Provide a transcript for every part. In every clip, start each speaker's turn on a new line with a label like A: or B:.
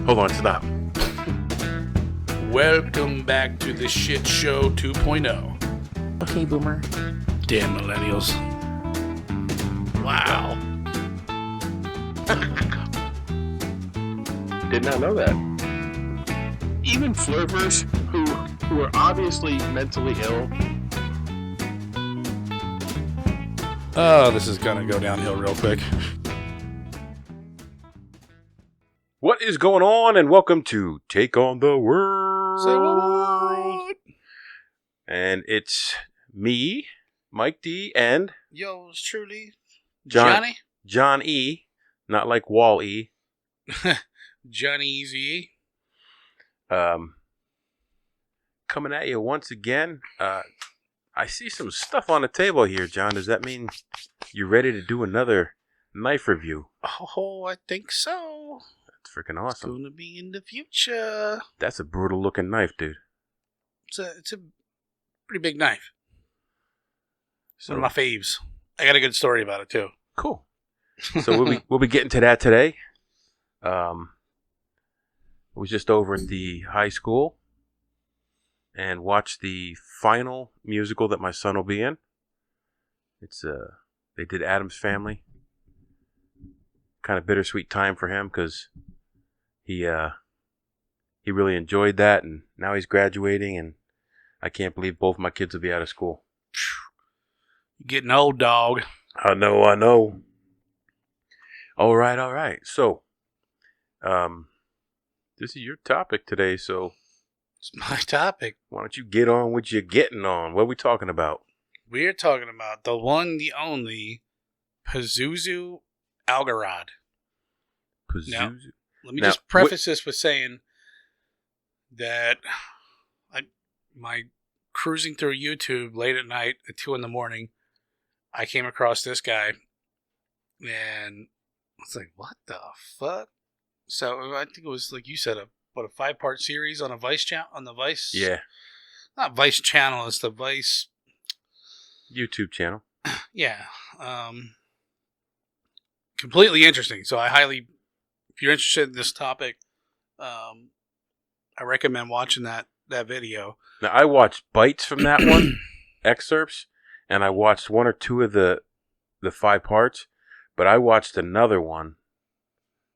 A: Hold on, stop.
B: Welcome back to the Shit Show 2.0.
C: Okay, boomer.
B: Damn millennials. Wow.
A: Did not know that.
D: Even flirters who are obviously mentally ill.
B: Oh, this is gonna go downhill real quick.
A: What is going on? And welcome to Take on the World.
B: Say what?
A: And it's me, Mike D, and
B: Yours truly,
A: John E. Not like Wall E.
B: Johnny Easy.
A: Coming at you once again. I see some stuff on the table here, John. Does that mean you're ready to do another knife review?
B: Oh, I think so.
A: That's freaking awesome.
B: It's gonna be in the future.
A: That's a brutal looking knife, dude.
B: It's a pretty big knife.
A: So,
B: One of my faves. I got a good story about it too.
A: Cool. So we'll be getting to that today. Was just over at the high school and watched the final musical that my son will be in. It's they did Addams Family. Kind of bittersweet time for him because he really enjoyed that, and now he's graduating, and I can't believe both my kids will be out of school.
B: You're getting old, dog.
A: I know. All right. So, this is your topic today, so
B: It's my topic.
A: why don't you get on what you're getting on? What are we talking about?
B: We're talking about the one, the only, Pazuzu Algarad.
A: Pazuzu?
B: Now, let me
A: Now,
B: just preface this with saying that my cruising through YouTube late at night at 2 a.m, I came across this guy, and I was like, what the fuck? So I think it was, like you said, a 5-part series on a Vice channel, on the Vice.
A: Yeah.
B: Not Vice channel, it's the Vice.
A: YouTube channel.
B: Yeah. Completely interesting. So if you're interested in this topic, I recommend watching that video.
A: Now, I watched bites from that one, excerpts, and I watched 1 or 2 of the 5 parts, but I watched another one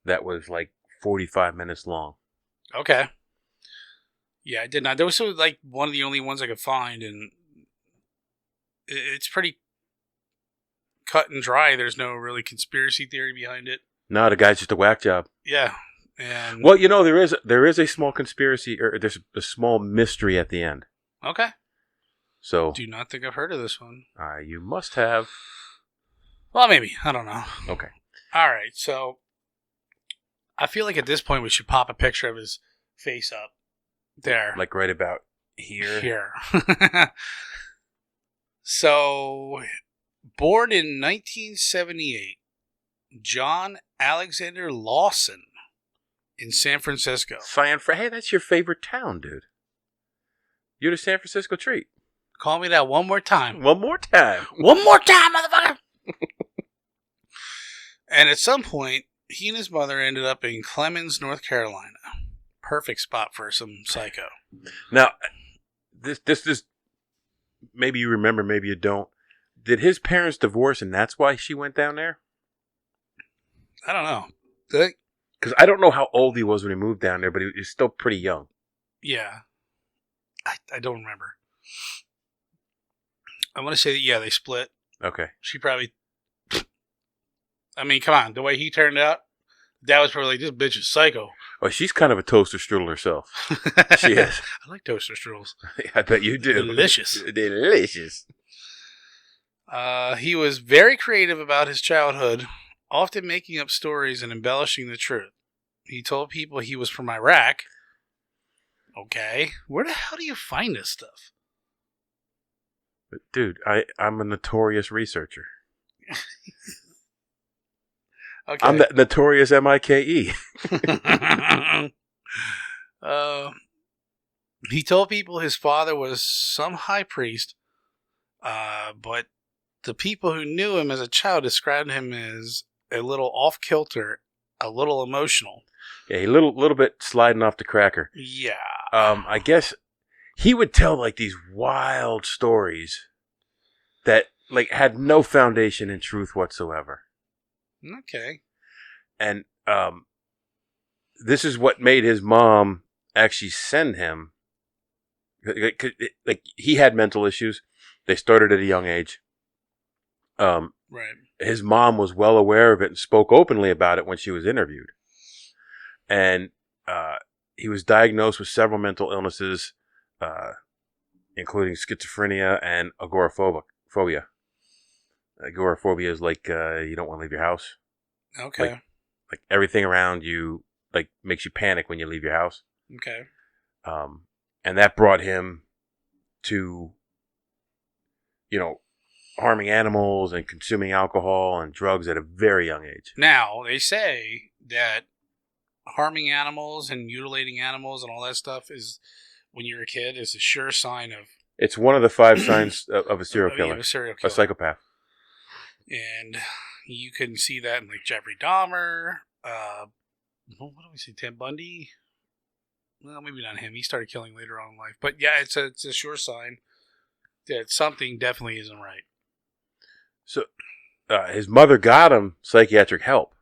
A: that was like 45 minutes long.
B: Okay. Yeah, I did not. There was sort of like one of the only ones I could find, and it's pretty cut and dry. There's no really conspiracy theory behind it.
A: No, the guy's just a whack job.
B: Yeah. And
A: Well, there is a small conspiracy, or there's a small mystery at the end.
B: okay.
A: So
B: Do not think I've heard of this one.
A: you must have.
B: Well, maybe. I don't know.
A: Okay.
B: All right. So I feel like at this point we should pop a picture of his face up there.
A: Like right about here.
B: Here. So, born in 1978, John Alexander Lawson in San Francisco.
A: Hey, that's your favorite town, dude. You're the San Francisco treat.
B: Call me that one more time.
A: One more time.
B: One more time, motherfucker! And at some point, he and his mother ended up in Clemmons, North Carolina. Perfect spot for some psycho.
A: Now, this is, maybe you remember, maybe you don't. Did his parents divorce and that's why she went down there?
B: I don't know. Did they?
A: Because I don't know how old he was when he moved down there, but he was still pretty young.
B: Yeah. I don't remember. I want to say that, yeah, they split.
A: Okay.
B: She probably... I mean, come on. The way he turned out, Dad was probably like, this bitch is psycho.
A: Well, she's kind of a toaster strudel herself. She is.
B: I like toaster strudels.
A: I bet you do.
B: Delicious.
A: Delicious.
B: He was very creative about his childhood, often making up stories and embellishing the truth. He told people he was from Iraq. Okay. Where the hell do you find this stuff?
A: Dude, I'm a notorious researcher.
B: Okay.
A: I'm the notorious Mike.
B: He told people his father was some high priest, but the people who knew him as a child described him as a little off-kilter, a little emotional.
A: Yeah, a little bit sliding off the cracker.
B: Yeah.
A: I guess he would tell like these wild stories that like had no foundation in truth whatsoever.
B: Okay.
A: And this is what made his mom actually send him. Like he had mental issues. They started at a young age.
B: Right.
A: His mom was well aware of it and spoke openly about it when she was interviewed. And he was diagnosed with several mental illnesses, including schizophrenia and agoraphobia. Agoraphobia is like you don't want to leave your house.
B: Okay.
A: Like everything around you like makes you panic when you leave your house.
B: Okay.
A: And that brought him to, harming animals and consuming alcohol and drugs at a very young age.
B: Now, they say that harming animals and mutilating animals and all that stuff is, when you're a kid, is a sure sign of...
A: It's one of the 5 signs of a serial killer.
B: Yeah, a serial killer.
A: A psychopath.
B: And you can see that in like Jeffrey Dahmer. What do we see? Ted Bundy? Well, maybe not him. He started killing later on in life. But yeah, it's a sure sign that something definitely isn't right.
A: So his mother got him psychiatric help.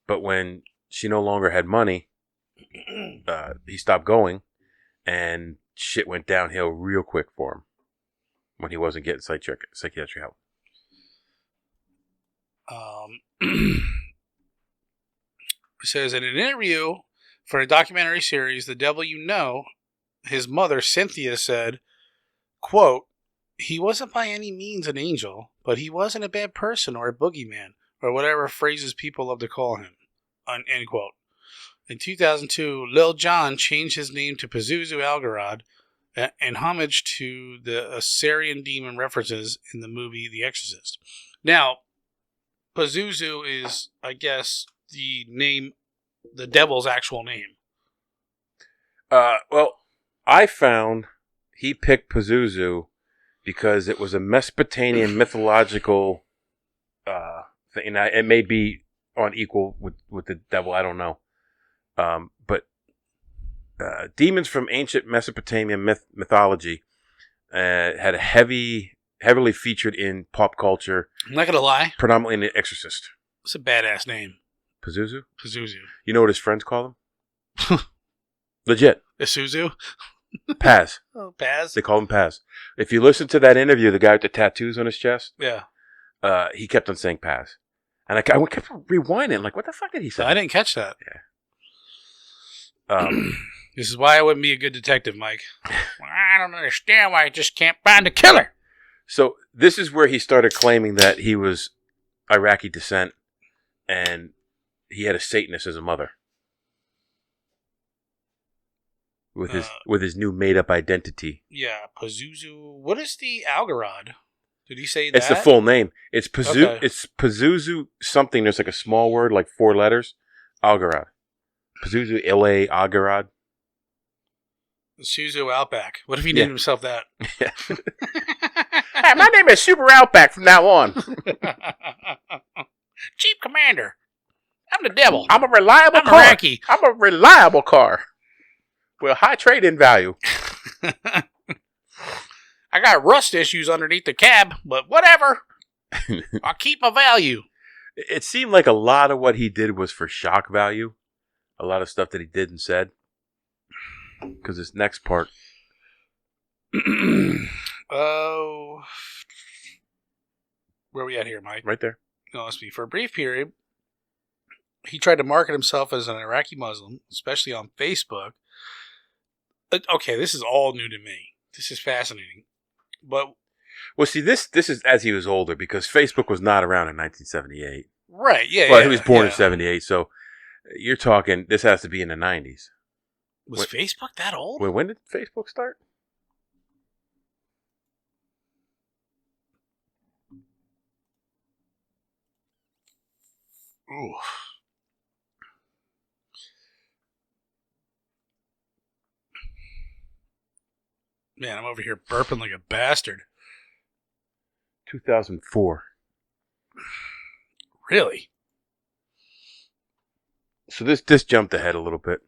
A: But when she no longer had money, he stopped going. And shit went downhill real quick for him when he wasn't getting psychiatric help.
B: It says in an interview for a documentary series, The Devil You Know, his mother, Cynthia, said, quote, "He wasn't by any means an angel, but he wasn't a bad person or a boogeyman, or whatever phrases people love to call him." End quote. In 2002, Lil Jon changed his name to Pazuzu Algarad in homage to the Assyrian demon references in the movie The Exorcist. Now, Pazuzu is, I guess, the devil's actual name.
A: Well, I found he picked Pazuzu because it was a Mesopotamian mythological thing. It may be on equal with the devil, I don't know. But demons from ancient Mesopotamian mythology had a heavily featured in pop culture.
B: I'm not going to lie.
A: Predominantly in The Exorcist.
B: It's a badass name.
A: Pazuzu?
B: Pazuzu.
A: You know what his friends call him? Legit.
B: Isuzu?
A: Paz.
B: Oh, Paz?
A: They call him Paz. If you listen to that interview, the guy with the tattoos on his chest,
B: yeah,
A: he kept on saying Paz. And I kept rewinding, like, what the fuck did he say?
B: I didn't catch that.
A: Yeah.
B: This is why I wouldn't be a good detective, Mike. I don't understand why I just can't find the killer.
A: So this is where he started claiming that he was Iraqi descent and he had a Satanist as a mother. With his new made up identity.
B: Yeah, Pazuzu. What is the Algarad? Did he say that?
A: It's the full name. It's
B: Okay.
A: It's Pazuzu something. There's like a small word, like 4 letters. Algarad. Pazuzu Ile Algarad.
B: Suzu Outback. What if he named himself that?
A: Yeah. Hey, my name is Super Outback from now on.
B: Chief Commander. I'm the devil.
A: I'm a reliable car.
B: Iraqi.
A: I'm a reliable car. With high trade-in value.
B: I got rust issues underneath the cab, but whatever. I'll keep my value.
A: It seemed like a lot of what he did was for shock value. A lot of stuff that he did and said. Because this next part.
B: Oh. Where are we at here, Mike?
A: Right there.
B: No, let's be. For a brief period, he tried to market himself as an Iraqi Muslim, especially on Facebook. Okay, this is all new to me. This is fascinating. But
A: well, see, this is as he was older because Facebook was not around in 1978.
B: Right, yeah.
A: Well, he was born in 78, so you're talking, this has to be in the 90s.
B: Was Facebook that old?
A: When did Facebook start?
B: Ooh. Man, I'm over here burping like a bastard.
A: 2004.
B: Really?
A: So this jumped ahead a little bit.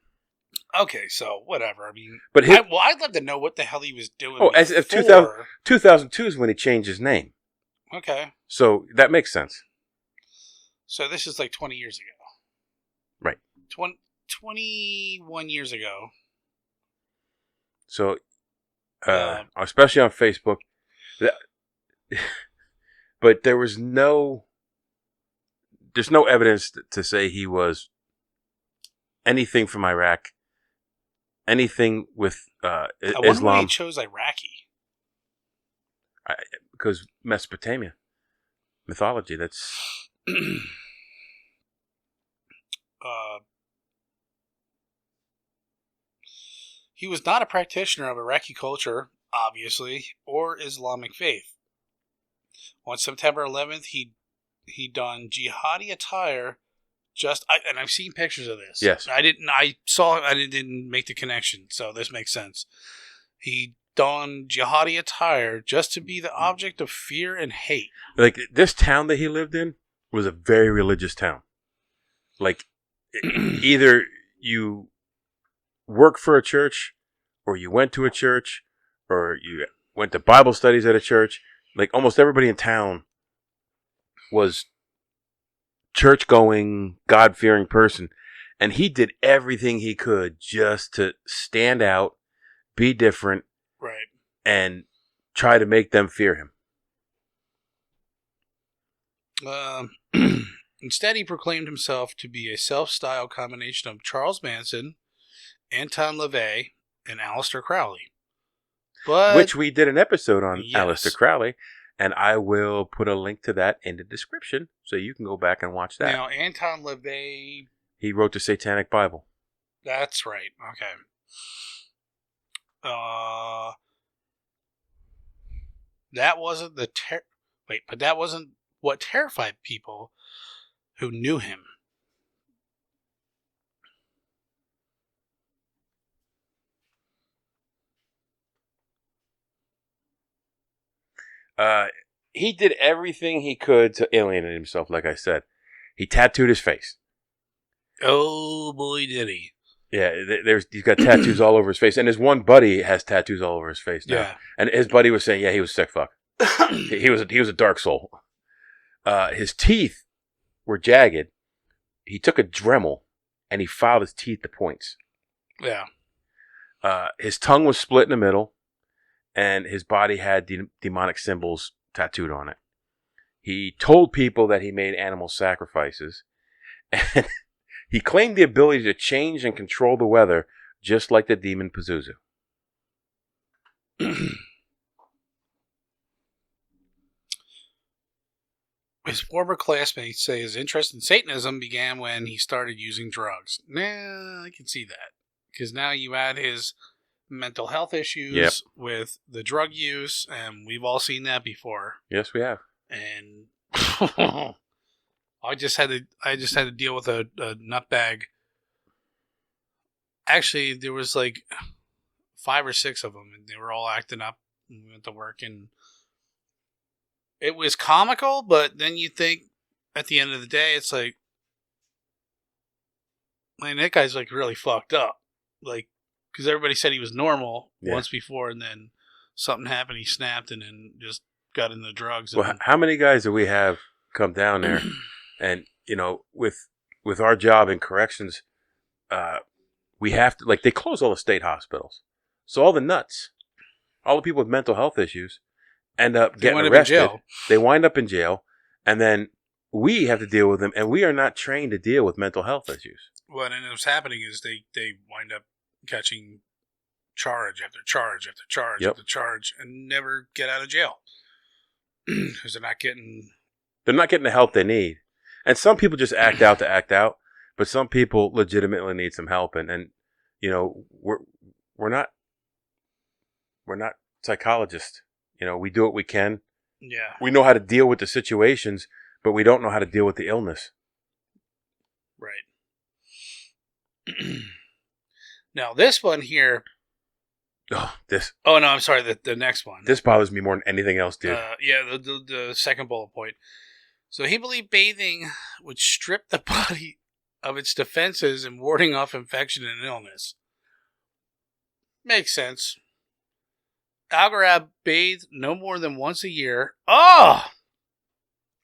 B: Okay, so whatever. I mean,
A: But
B: I'd love to know what the hell he was doing.
A: Oh, as of 2002 is when he changed his name.
B: Okay.
A: So that makes sense.
B: So this is like 20 years ago.
A: Right.
B: 21 years ago.
A: So, especially on Facebook, but there's no evidence to say he was anything from Iraq, anything with
B: I wonder
A: Islam.
B: why he chose Iraqi.
A: Because Mesopotamia mythology. That's
B: he was not a practitioner of Iraqi culture, obviously, or Islamic faith. On September 11th, he donned jihadi attire. And I've seen pictures of this.
A: Yes,
B: I didn't make the connection, so this makes sense. He donned jihadi attire just to be the object of fear and hate.
A: Like this town that he lived in was a very religious town. Like either you work for a church, or you went to a church, or you went to Bible studies at a church. Like almost everybody in town was church-going, God-fearing person. And he did everything he could just to stand out, be different,
B: right,
A: and try to make them fear him.
B: Instead, he proclaimed himself to be a self-styled combination of Charles Manson, Anton LaVey, and Aleister Crowley.
A: Which we did an episode on.
B: Yes.
A: Aleister Crowley, and I will put a link to that in the description so you can go back and watch that.
B: Now, Anton LaVey...
A: He wrote the Satanic Bible.
B: That's right. Okay. That wasn't but that wasn't what terrified people who knew him.
A: He did everything he could to alienate himself, like I said. He tattooed his face.
B: Oh, boy, did he.
A: Yeah, he's got tattoos all over his face. And his one buddy has tattoos all over his face now.
B: Yeah.
A: And his buddy was saying, yeah, he was a sick fuck. he was a dark soul. His teeth were jagged. He took a Dremel and he filed his teeth to points.
B: Yeah.
A: His tongue was split in the middle. And his body had demonic symbols tattooed on it. He told people that he made animal sacrifices. And he claimed the ability to change and control the weather, just like the demon Pazuzu.
B: His former classmates say his interest in Satanism began when he started using drugs. Nah, I can see that. Because now you add his mental health issues with the drug use, and we've all seen that before.
A: Yes, we have.
B: And I just had to deal with a nutbag. Actually, there was like 5 or 6 of them, and they were all acting up. And we went to work, and it was comical. But then you think, at the end of the day, it's like, man, that guy's like really fucked up. Like, because everybody said he was normal once before, and then something happened. He snapped, and then just got into drugs.
A: Well, how many guys do we have come down there? And with our job in corrections, we have to, like, they close all the state hospitals, so all the nuts, all the people with mental health issues, end up getting arrested. They wind up in jail, and then we have to deal with them, and we are not trained to deal with mental health issues.
B: What ends up happening is they wind up catching charge after charge after charge after charge, and never get out of jail because they're not getting
A: the help they need. And some people just act out to act out, but some people legitimately need some help. And we're not psychologists. We do what we can.
B: Yeah.
A: We know how to deal with the situations, but we don't know how to deal with the illness.
B: Right. Now, this one here. Oh, no, I'm sorry. The next one.
A: This bothers me more than anything else, dude.
B: The second bullet point. So he believed bathing would strip the body of its defenses and warding off infection and illness. Makes sense. Algarad bathed no more than once a year. Oh!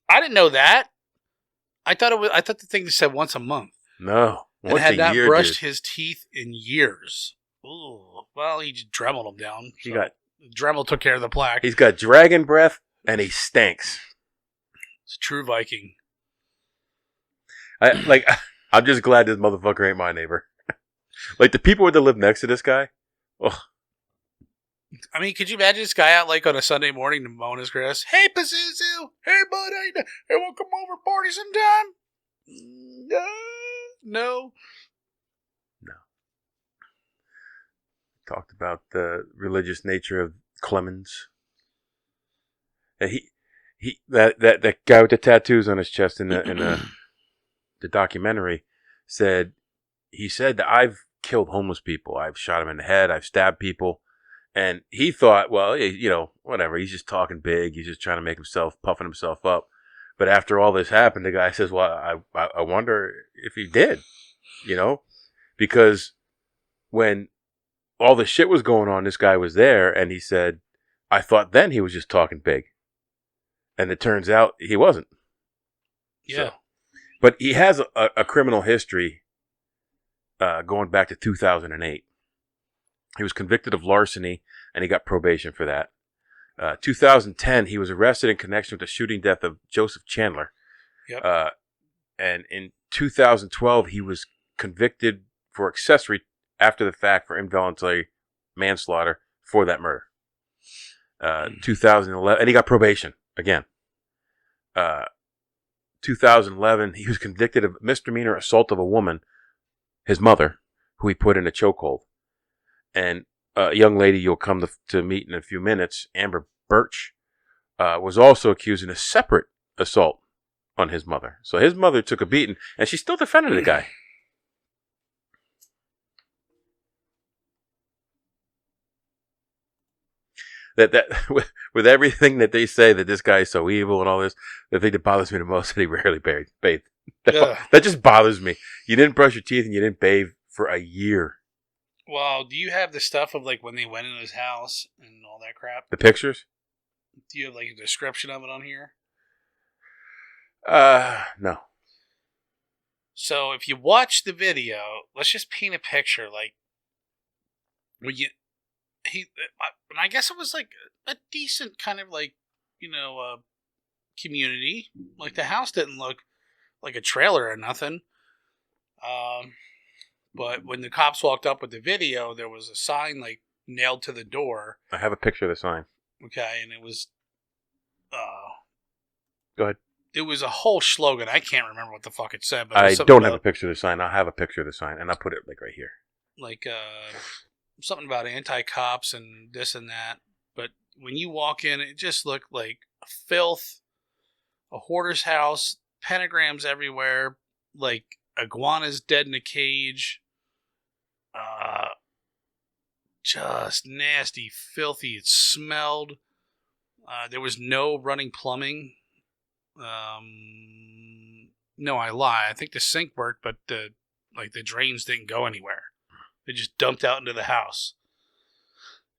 B: I didn't know that. I thought the thing said once a month.
A: No.
B: And had not brushed his teeth in years. Ooh. Well, he just Dremeled them down. So Dremel took care of the plaque.
A: He's got dragon breath, and he stinks.
B: It's a true Viking.
A: I'm just glad this motherfucker ain't my neighbor. Like, the people that live next to this guy. Oh.
B: I mean, could you imagine this guy out like on a Sunday morning to mow his grass? Hey, Pazuzu! Hey, bud! Hey, want to come over party sometime? No.
A: Talked about the religious nature of Clemmons. And that guy with the tattoos on his chest in the documentary said that I've killed homeless people. I've shot them in the head. I've stabbed people. And he thought, well, whatever. He's just talking big. He's just trying to puffing himself up. But after all this happened, the guy says, well, I wonder if he did, because when all the shit was going on, this guy was there, and he said, I thought then he was just talking big. And it turns out he wasn't.
B: Yeah.
A: So, but he has a criminal history going back to 2008. He was convicted of larceny, and he got probation for that. 2010, he was arrested in connection with the shooting death of Joseph Chandler.
B: Yep.
A: And in 2012, he was convicted for accessory after the fact for involuntary manslaughter for that murder. 2011, and he got probation again. 2011, he was convicted of misdemeanor assault of a woman, his mother, who he put in a chokehold. And a young lady you'll come to meet in a few minutes, Amber Birch, was also accused in a separate assault on his mother. So his mother took a beating, and she still defended the guy. That with everything that they say that this guy is so evil and all this, the thing that bothers me the most is that he rarely bathed. That just bothers me. You didn't brush your teeth and you didn't bathe for a year.
B: Well, do you have the stuff of like when they went in his house and all that crap?
A: The pictures?
B: Do you have like a description of it on here?
A: No.
B: So if you watch the video, let's just paint a picture. Like, I guess it was like a decent kind of like, community. Like the house didn't look like a trailer or nothing. But when the cops walked up with the video, there was a sign like nailed to the door.
A: I have a picture of the sign.
B: Okay, and it was.
A: Go ahead.
B: It was a whole slogan. I can't remember what the fuck it said. But
A: I don't have a picture of the sign. I'll have a picture of the sign, and I'll put it like right here.
B: Like something about anti-cops and this and that. But when you walk in, it just looked like filth, a hoarder's house, pentagrams everywhere, like iguanas dead in a cage. Just nasty, filthy. It smelled. There was no running plumbing. No, I lie. I think the sink worked, but the drains didn't go anywhere. They just dumped out into the house.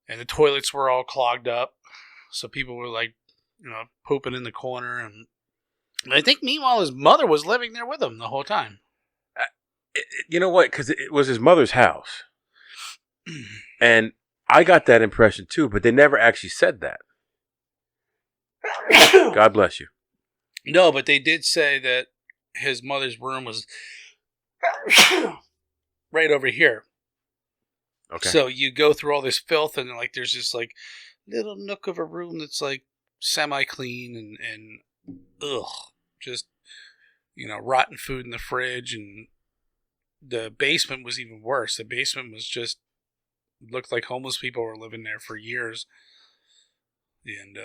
B: And the toilets were all clogged up. So people were like, pooping in the corner. And I think meanwhile his mother was living there with him the whole time.
A: You know what? Because it was his mother's house. And I got that impression too, but they never actually said that. God bless you.
B: No, but they did say that his mother's room was right over here.
A: Okay.
B: So you go through all this filth and like there's this like little nook of a room that's like semi-clean and just rotten food in the fridge, and the basement was even worse. The basement was just looked like homeless people were living there for years. And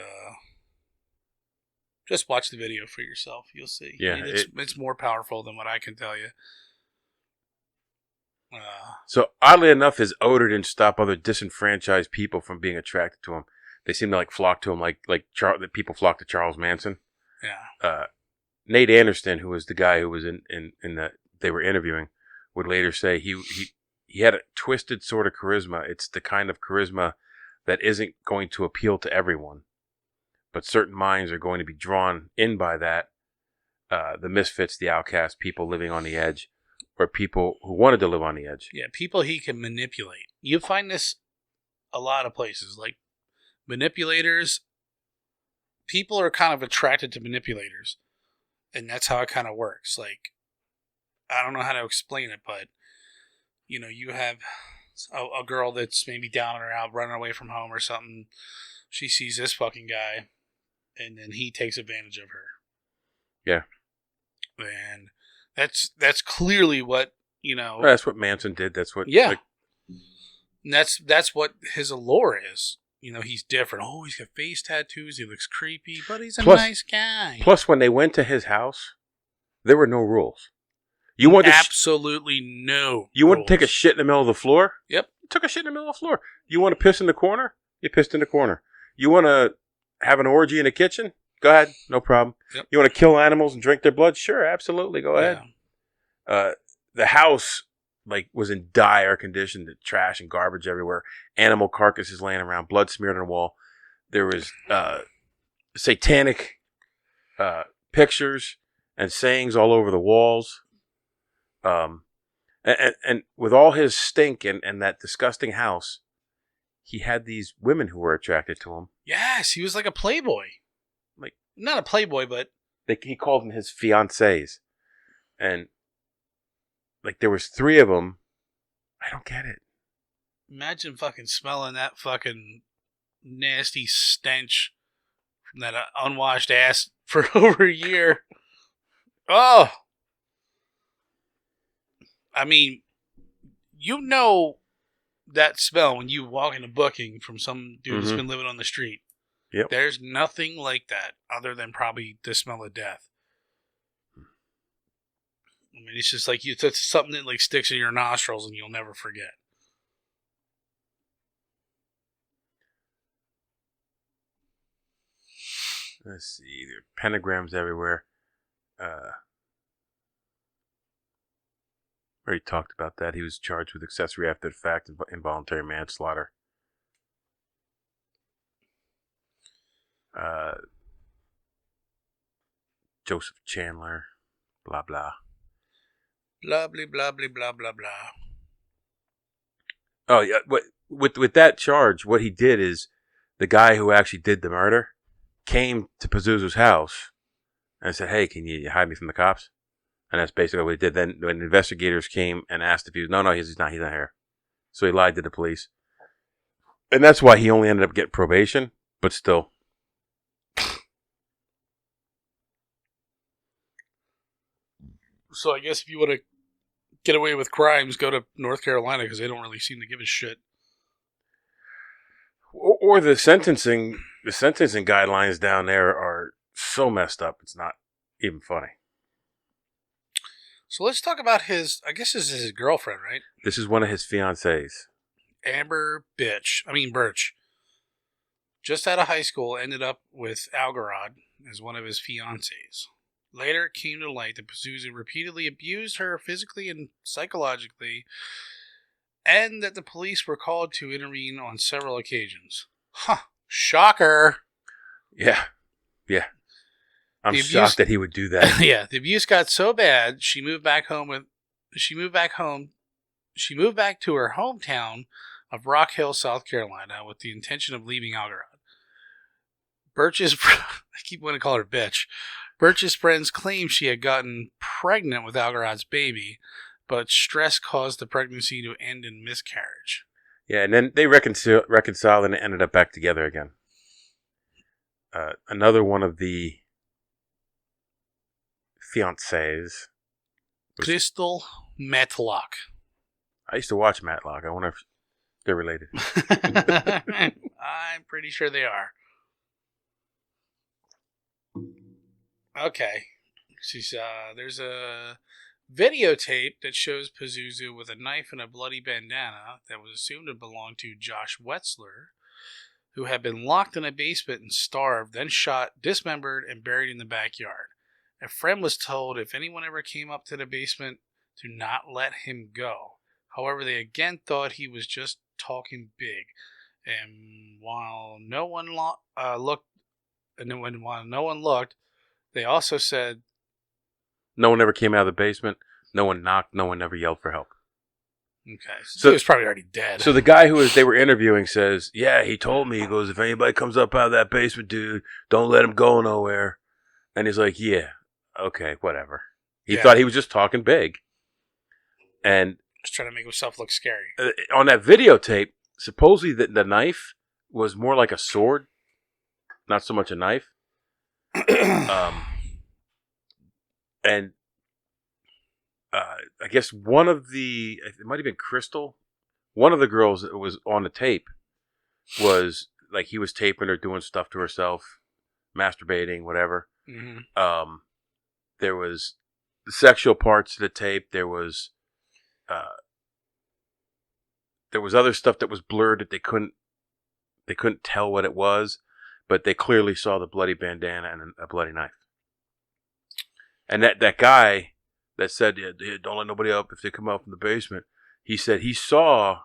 B: just watch the video for yourself. You'll see.
A: Yeah,
B: I mean, it's more powerful than what I can tell you.
A: So oddly enough, his odor didn't stop other disenfranchised people from being attracted to him. They seem to like flock to him, like the people flock to Charles Manson.
B: Yeah.
A: Nate Anderson, who was the guy who was in the they were interviewing would later say he had a twisted sort of charisma. It's the kind of charisma that isn't going to appeal to everyone, but certain minds are going to be drawn in by that. The misfits, the outcasts, people living on the edge, or people who wanted to live on the edge.
B: Yeah, people he can manipulate. You find this a lot of places, like manipulators. People are kind of attracted to manipulators, and that's how it kind of works. Like, I don't know how to explain it, but you have a girl that's maybe down or out, running away from home or something. She sees this fucking guy, and then he takes advantage of her.
A: Yeah.
B: And that's clearly what,
A: Well, that's what Manson did. That's what.
B: Yeah. And that's what his allure is. He's different. Oh, he's got face tattoos. He looks creepy, but he's a nice guy.
A: Plus, when they went to his house, there were no rules. You want
B: absolutely no.
A: You want to take a shit in the middle of the floor?
B: Yep.
A: You took a shit in the middle of the floor. You want to piss in the corner? You pissed in the corner. You want to have an orgy in the kitchen? Go ahead, no problem.
B: Yep.
A: You want to kill animals and drink their blood? Sure, absolutely, go ahead.
B: Yeah.
A: The house was in dire condition, the trash and garbage everywhere, animal carcasses laying around, blood smeared on the wall. There was satanic pictures and sayings all over the walls. And with all his stink and that disgusting house, he had these women who were attracted to him.
B: Yes, he was like a playboy. Not a playboy, but
A: he called them his fiancés. And there was 3 of them. I don't get it.
B: Imagine fucking smelling that fucking nasty stench from that unwashed ass for over a year. Oh! I mean, that smell when you walk into booking from some dude that's been living on the street.
A: Yep.
B: There's nothing like that other than probably the smell of death. I mean, it's just like it's something that sticks in your nostrils and you'll never forget.
A: Let's see. There are pentagrams everywhere. Already talked about that. He was charged with accessory after the fact and involuntary manslaughter. Joseph Chandler, blah blah,
B: blah blah blah blah blah blah blah.
A: Oh yeah, with that charge, what he did is the guy who actually did the murder came to Pazuzu's house and said, "Hey, can you hide me from the cops?" And that's basically what he did. Then when investigators came and asked if he was, no, he's not here. So he lied to the police, and that's why he only ended up getting probation. But still.
B: So I guess if you want to get away with crimes, go to North Carolina because they don't really seem to give a shit.
A: Or the sentencing guidelines down there are so messed up, it's not even funny.
B: So let's talk about this is his girlfriend, right?
A: This is one of his fiancées.
B: Amber Birch. Just out of high school, ended up with Algarad as one of his fiancées. Later, it came to light that Pazuzu repeatedly abused her physically and psychologically, and that the police were called to intervene on several occasions. Huh. Shocker.
A: Yeah. I'm shocked that he would do that.
B: Yeah, the abuse got so bad, she moved back to her hometown of Rock Hill, South Carolina, with the intention of leaving Algarad. I keep wanting to call her bitch. Birch's friends claimed she had gotten pregnant with Algarad's baby, but stress caused the pregnancy to end in miscarriage.
A: Yeah, and then they reconciled and ended up back together again. Another one of the fiancés.
B: Crystal Matlock.
A: I used to watch Matlock. I wonder if they're related.
B: I'm pretty sure they are. Okay. There's a videotape that shows Pazuzu with a knife and a bloody bandana that was assumed to belong to Josh Wetzler, who had been locked in a basement and starved, then shot, dismembered, and buried in the backyard. A friend was told if anyone ever came up to the basement to not let him go. However, they again thought he was just talking big. And while no one looked, they also said
A: no one ever came out of the basement. No one knocked. No one ever yelled for help.
B: Okay,
A: So
B: he was probably already dead.
A: So the guy they were interviewing says, yeah, he told me, he goes, if anybody comes up out of that basement, dude, don't let him go nowhere. And he's like, yeah, okay, whatever. He thought he was just talking big. And
B: just trying to make himself look scary.
A: On that videotape, supposedly the knife was more like a sword, not so much a knife. And I guess it might have been Crystal, one of the girls that was on the tape was like he was taping her doing stuff to herself, masturbating, whatever. Mm-hmm. There was the sexual parts of the tape. There was other stuff that was blurred that they couldn't tell what it was, but they clearly saw the bloody bandana and a bloody knife. And that guy that said, yeah, don't let nobody up if they come out from the basement, he said he saw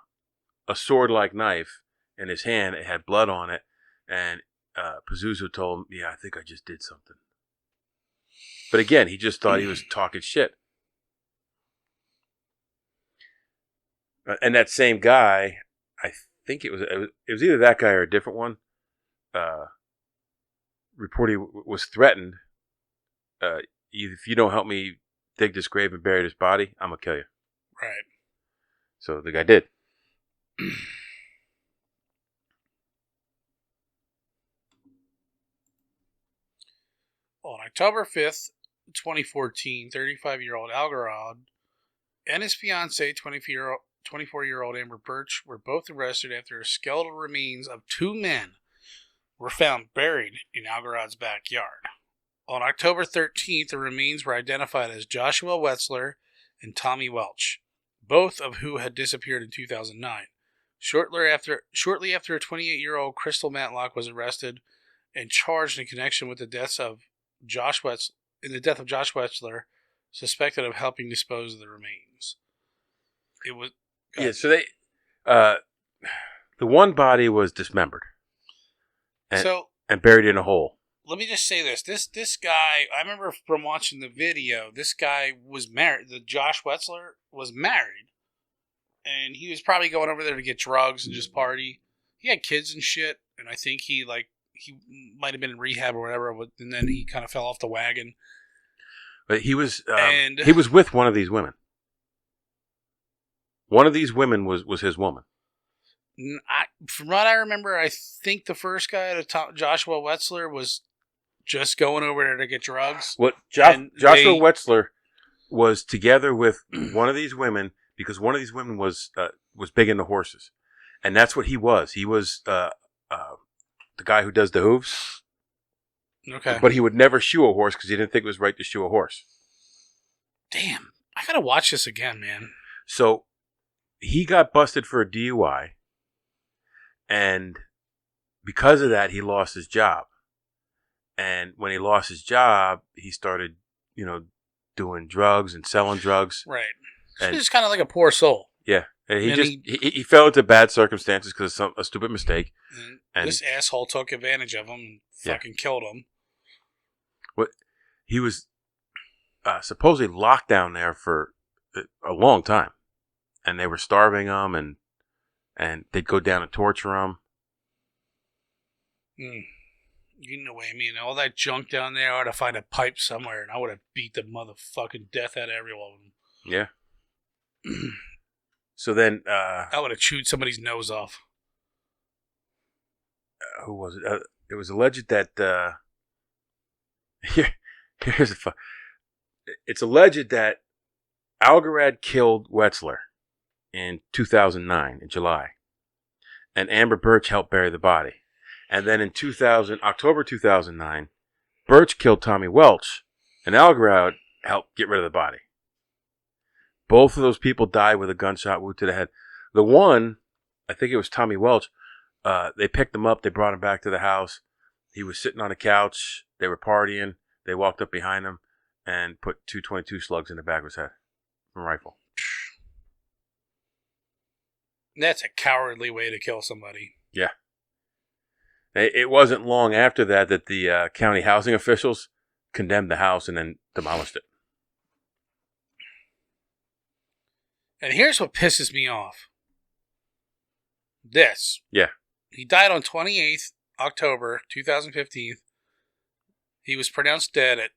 A: a sword-like knife in his hand. It had blood on it. And Pazuzu told him, yeah, I think I just did something. But again, he just thought he was talking shit. And that same guy, I think it was either that guy or a different one, reported he was threatened. If you don't help me dig this grave and bury this body, I'm going to kill you.
B: Right.
A: So the guy did.
B: On October 5th, 2014, 35-year-old Algarad and his fiancée, 24-year-old Amber Birch, were both arrested after skeletal remains of two men were found buried in Algarad's backyard. On October 13th, the remains were identified as Joshua Wetzler and Tommy Welch, both of who had disappeared in 2009. Shortly after, a 28-year-old Crystal Matlock was arrested and charged in connection with the death of Josh Wetzler, suspected of helping dispose of the remains. It was
A: so they the one body was dismembered and buried in a hole.
B: Let me just say this. This guy, I remember from watching the video, this guy was married. The Josh Wetzler was married. And he was probably going over there to get drugs and just party. He had kids and shit. And I think he might have been in rehab or whatever. And then he kind of fell off the wagon.
A: But he was with one of these women. One of these women was his woman.
B: From what I remember, I think the first guy, Joshua Wetzler, was just going over there to get drugs.
A: Joshua Wetzler was together with one of these women because one of these women was big into horses, and that's what he was. He was the guy who does the hooves.
B: Okay,
A: but he would never shoe a horse because he didn't think it was right to shoe a horse.
B: Damn, I gotta watch this again, man.
A: So he got busted for a DUI, and because of that, he lost his job. And when he lost his job, he started, doing drugs and selling drugs.
B: Right. So he's kind of like a poor soul.
A: Yeah. And he fell into bad circumstances because of a stupid mistake.
B: And this asshole took advantage of him and fucking killed him.
A: He was supposedly locked down there for a long time. And they were starving him and they'd go down and torture him.
B: You know what I mean? All that junk down there, I ought to find a pipe somewhere, and I would have beat the motherfucking death out of every one of them.
A: Yeah. So then...
B: I would have chewed somebody's nose off.
A: Who was it? It was alleged that... Here's a fun... It's alleged that Algarad killed Wetzler in 2009, in July. And Amber Birch helped bury the body. And then in October 2009, Birch killed Tommy Welch, and Algarad helped get rid of the body. Both of those people died with a gunshot wound to the head. The one, I think it was Tommy Welch, they picked him up, they brought him back to the house. He was sitting on a couch, they were partying, they walked up behind him and put 222 slugs in the back of his head. rifle.
B: That's a cowardly way to kill somebody.
A: Yeah. It wasn't long after that the county housing officials condemned the house and then demolished it.
B: And here's what pisses me off. This.
A: Yeah.
B: He died on 28th October 2015. He was pronounced dead at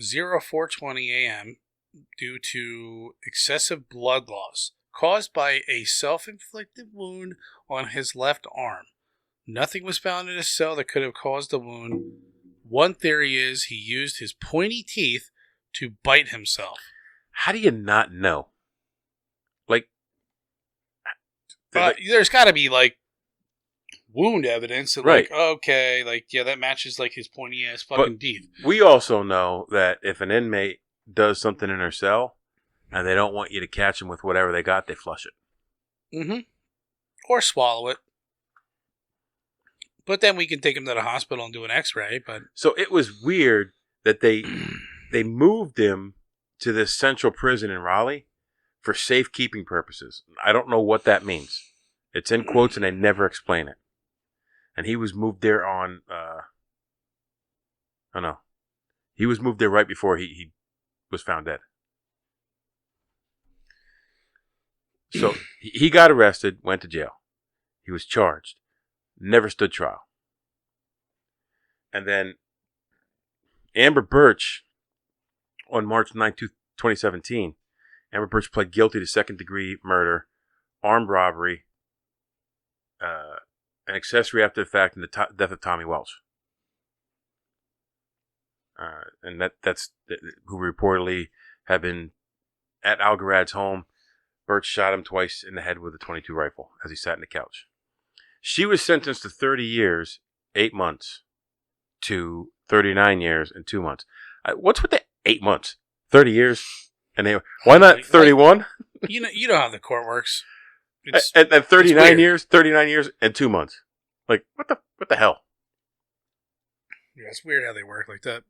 B: 04:20 a.m. due to excessive blood loss caused by a self-inflicted wound on his left arm. Nothing was found in his cell that could have caused the wound. One theory is he used his pointy teeth to bite himself.
A: How do you not know? Like,
B: there's got to be like wound evidence that,
A: right.
B: like, okay, like, yeah, that matches like his pointy ass fucking teeth.
A: We also know that if an inmate does something in their cell and they don't want you to catch them with whatever they got, they flush it.
B: Mm-hmm. Or swallow it. But then we can take him to the hospital and do an x-ray. But
A: so it was weird that they moved him to this central prison in Raleigh for safekeeping purposes. I don't know what that means. It's in quotes and they never explain it. And he was moved there on, he was moved there right before he was found dead. So he got arrested, went to jail. He was charged. Never stood trial. And then Amber Birch, on March 9, 2017, Amber Birch pled guilty to second-degree murder, armed robbery, an accessory after the fact, and the death of Tommy Welsh. And that's who reportedly had been at Algarad's home. Birch shot him twice in the head with a .22 rifle as he sat in the couch. She was sentenced to 30 years, 8 months, to 39 years and 2 months. What's with the 8 months? 30 years? And why not 31?
B: You know how the court works.
A: And 39 years and 2 months. Like, what the hell?
B: Yeah, it's weird how they work like that.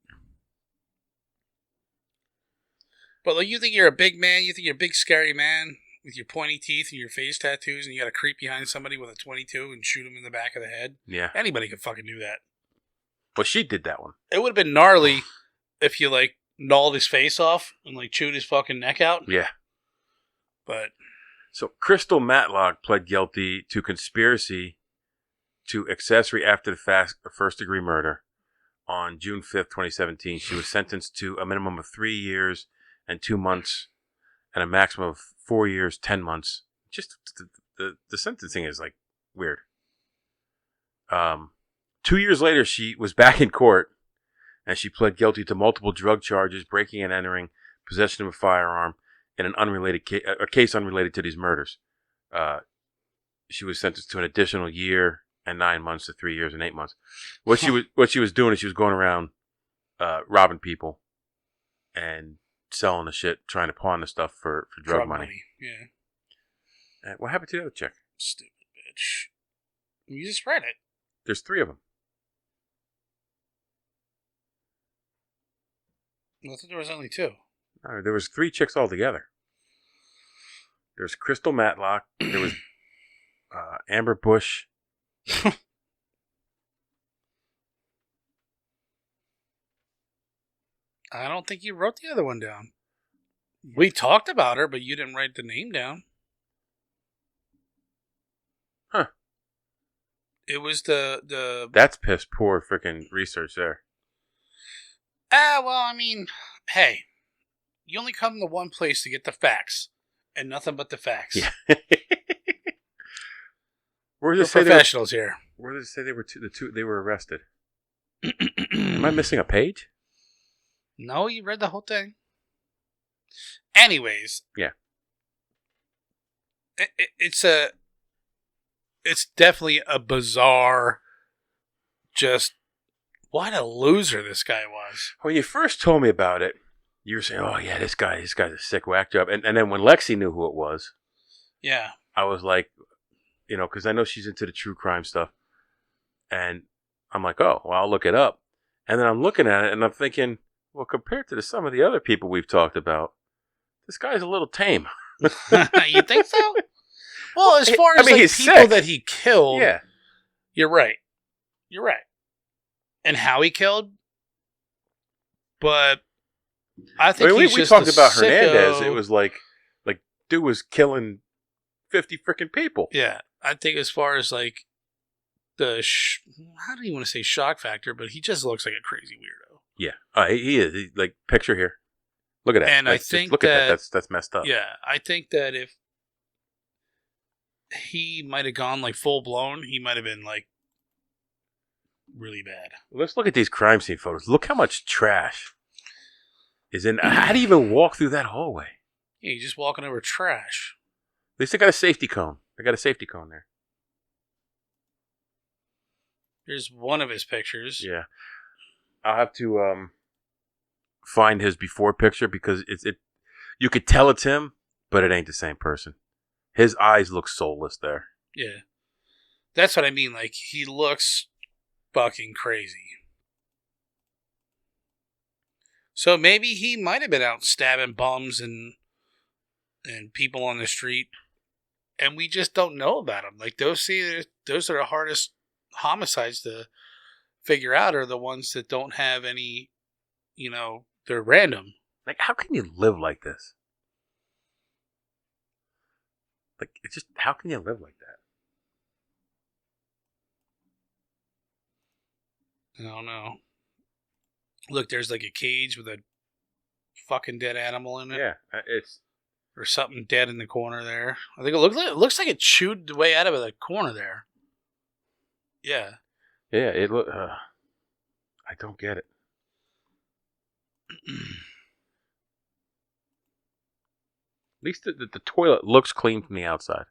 B: But like, you think you're a big man, you think you're a big scary man with your pointy teeth and your face tattoos, and you got to creep behind somebody with a .22 and shoot him in the back of the head?
A: Yeah.
B: Anybody could fucking do that.
A: Well, she did that one.
B: It would have been gnarly if you, like, gnawed his face off and, like, chewed his fucking neck out.
A: Yeah.
B: But.
A: So, Crystal Matlock pled guilty to conspiracy to accessory after the fact of first-degree murder on June 5th, 2017. She was sentenced to a minimum of 3 years and 2 months and a maximum of 4 years, 10 months. Just the sentencing is, like, weird. 2 years later, she was back in court, and she pled guilty to multiple drug charges, breaking and entering, possession of a firearm, in an unrelated a case unrelated to these murders. She was sentenced to an additional year and 9 months to 3 years and 8 months. What she was doing is she was going around robbing people and selling the shit, trying to pawn the stuff for drug money.
B: Yeah.
A: What happened to the other chick?
B: Stupid bitch. You just read it.
A: There's 3 of them.
B: I thought there was only 2.
A: There was 3 chicks altogether. There's Crystal Matlock. There was Amber Bush.
B: I don't think you wrote the other one down. We talked about her, but you didn't write the name down.
A: Huh.
B: It was the...
A: That's piss poor freaking research there.
B: Well, I mean, hey, you only come to one place to get the facts, and nothing but the facts.
A: Yeah. Where
B: We're professionals here.
A: Where does it say they were they were arrested? Am I missing a page?
B: No, you read the whole thing. Anyways.
A: Yeah.
B: It's definitely a bizarre, just, what a loser this guy was.
A: When you first told me about it, you were saying, oh yeah, this guy's a sick whack job. And then when Lexi knew who it was,
B: yeah,
A: I was like, because I know she's into the true crime stuff. And I'm like, oh, well, I'll look it up. And then I'm looking at it and I'm thinking, well, compared to some of the other people we've talked about, This guy's a little tame.
B: You think so? Well, as far as
A: he's
B: people
A: sick.
B: that he killed,
A: Yeah.
B: you're right. You're right. And how he killed, but I think
A: we
B: just
A: talked
B: a
A: about
B: sicko.
A: Hernandez. It was like dude was killing 50 freaking people.
B: Yeah, I think as far as like how do you want to say shock factor, but he just looks like a crazy weirdo.
A: Yeah, he is. Like, picture here. Look at that.
B: And
A: Like,
B: I
A: just
B: think
A: look at that. That's messed up.
B: Yeah, I think that if he might have gone like full blown, he might have been like really bad.
A: Let's look at these crime scene photos. Look how much trash is in. How do you even walk through that hallway?
B: Yeah, you're just walking over trash.
A: At least they got a safety cone. They got a safety cone there.
B: Here's one of his pictures.
A: Yeah, I'll have to find his before picture because it. You could tell it's him, but it ain't the same person. His eyes look soulless there.
B: Yeah, that's what I mean. Like, he looks fucking crazy. So maybe he might have been out stabbing bums and people on the street, and we just don't know about him. Like, those are the hardest homicides to figure out, are the ones that don't have any, they're random.
A: Like, how can you live like this? Like, it's just, how can you live like that?
B: I don't know. Look, there's like a cage with a fucking dead animal in it.
A: Yeah, it's...
B: Or something dead in the corner there. I think it looks like it chewed the way out of the corner there. Yeah.
A: Yeah, it look... I don't get it. At least the toilet looks clean from the outside.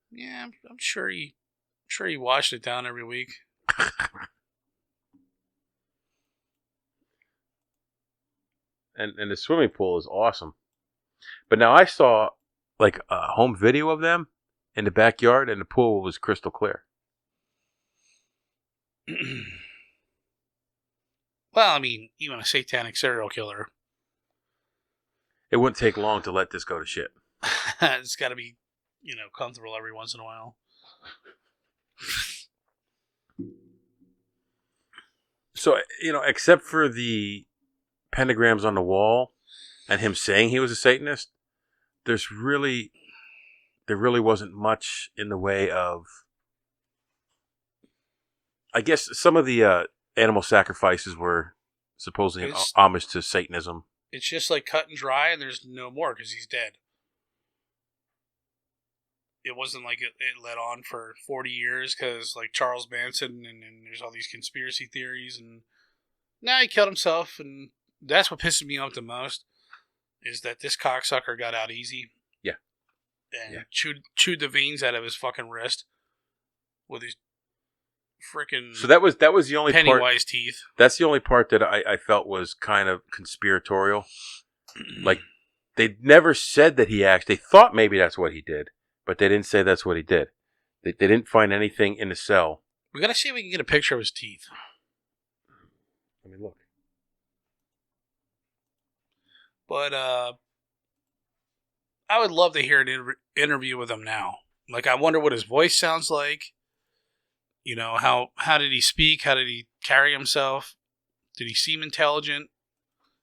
B: Yeah, I'm sure he washed it down every week.
A: And the swimming pool is awesome. But now I saw like a home video of them in the backyard, and the pool was crystal clear.
B: Well, I mean, even a satanic serial killer,
A: It wouldn't take long to let this go to shit.
B: it's got to be, comfortable every once in a while.
A: So, except for the pentagrams on the wall and him saying he was a Satanist, there really wasn't much in the way of, I guess some of the animal sacrifices were supposedly homage to Satanism.
B: It's just like cut and dry, and there's no more because he's dead. It wasn't like it led on for 40 years because like Charles Manson and there's all these conspiracy theories, and now he killed himself, and that's what pisses me off the most is that this cocksucker got out easy.
A: Yeah.
B: And chewed the veins out of his fucking wrist with his freaking
A: So that was the only
B: Pennywise teeth.
A: That's the only part that I felt was kind of conspiratorial. Like, they never said that he actually... They thought maybe that's what he did, but they didn't say that's what he did. They didn't find anything in the cell.
B: We gotta see if we can get a picture of his teeth.
A: Let me look.
B: But I would love to hear an interview with him now. Like, I wonder what his voice sounds like. How did he speak? How did he carry himself? Did he seem intelligent?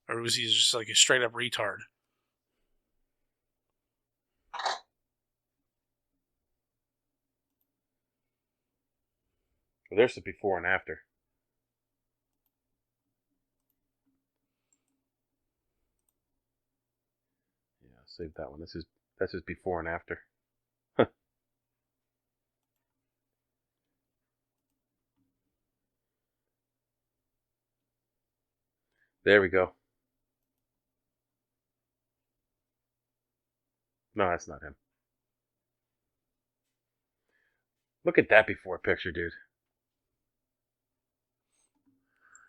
B: Or was he just like a straight up retard?
A: Well, there's the before and after. Yeah, I'll save that one. That's his before and after. There we go. No, that's not him. Look at that before picture, dude.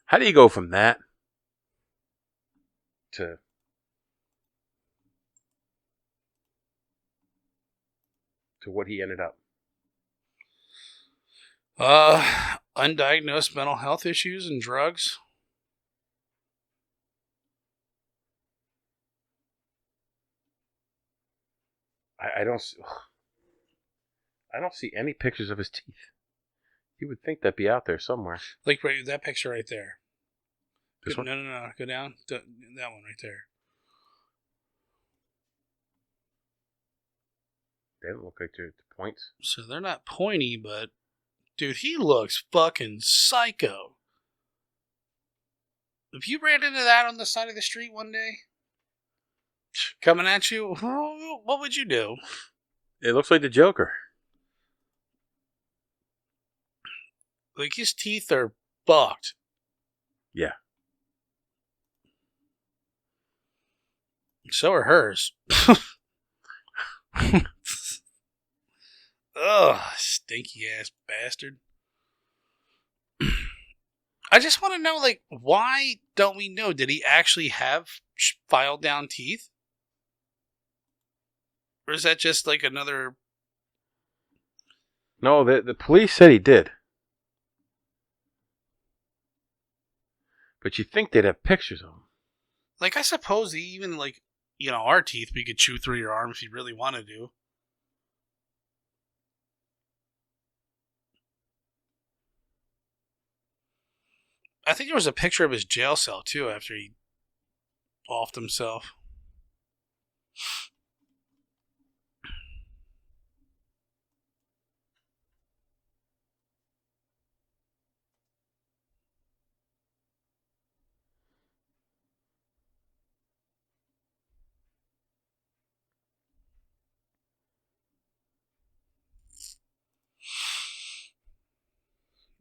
A: How do you go from that to what he ended up?
B: Undiagnosed mental health issues and drugs.
A: I don't see any pictures of his teeth. You would think that'd be out there somewhere.
B: Like right, that picture right there.
A: This one?
B: No. Go down. That one right there.
A: They don't look like they're the points.
B: So they're not pointy, but dude, he looks fucking psycho. If you ran into that on the side of the street one day, coming at you, what would you do?
A: It looks like the Joker.
B: Like his teeth are bucked.
A: Yeah.
B: So are hers. Ugh, stinky ass bastard. I just want to know, like, why don't we know? Did he actually have filed down teeth? Or is that just like another...
A: No, the police said he did. But you think they'd have pictures of him.
B: Like, I suppose even, like, you know, our teeth, we could chew through your arm if you really wanted to. I think there was a picture of his jail cell, too, after he offed himself.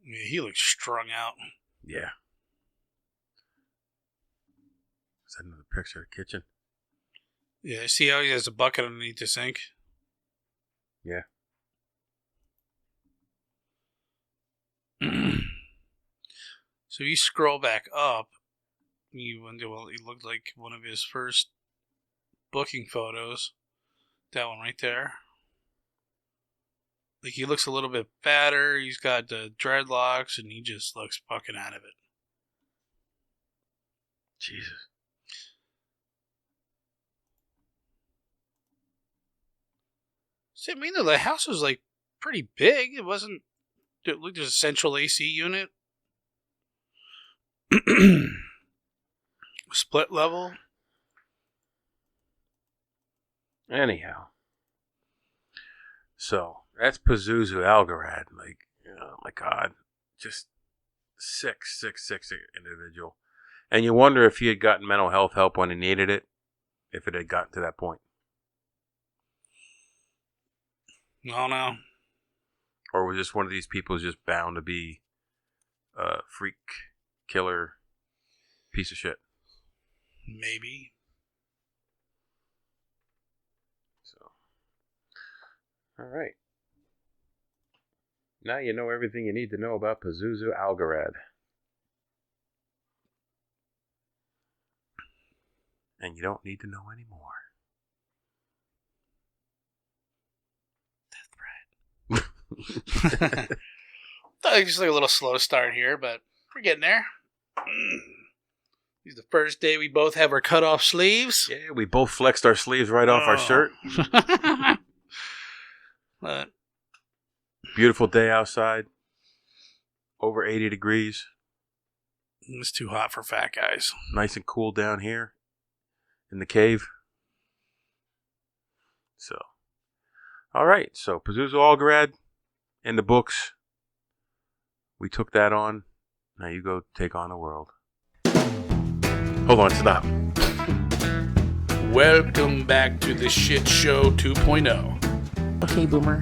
B: Yeah, he looks strung out.
A: Yeah. Is that another picture of the kitchen?
B: Yeah, see how he has a bucket underneath the sink?
A: Yeah.
B: So you scroll back up, you wonder, well, it looked like one of his first booking photos. That one right there. Like, he looks a little bit fatter, he's got the dreadlocks, and he just looks fucking out of it.
A: Jesus.
B: See, I mean, the house was, like, pretty big. It wasn't... Look, there's a central AC unit. Split level.
A: Anyhow. So, that's Pazuzu Algarad. Like, oh my God. Just sick individual. And you wonder if he had gotten mental health help when he needed it, if it had gotten to that point.
B: Oh, no.
A: Or was this one of these people who's just bound to be a freak, killer, piece of shit?
B: Maybe.
A: So, all right. Now you know everything you need to know about Pazuzu Algarad. And you don't need to know anymore.
B: Death threat. Just like a little slow start here, but we're getting there. This is the first day we both have our cut off sleeves.
A: Yeah, we both flexed our sleeves right off our shirt.
B: But
A: beautiful day outside. Over 80 degrees.
B: it's too hot for fat guys.
A: Nice and cool down here in the cave. So, all right. So, Pazuzu Algarad in the books. We took that on. Now you go take on the world. Hold on, stop.
B: Welcome back to the Shit Show 2.0.
C: Okay, boomer.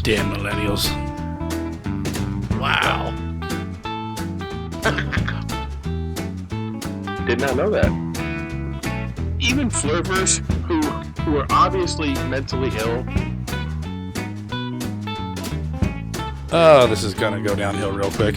B: Damn millennials. Wow.
D: Did not know that. Even flirters who are obviously mentally ill.
B: Oh, this is gonna go downhill real quick.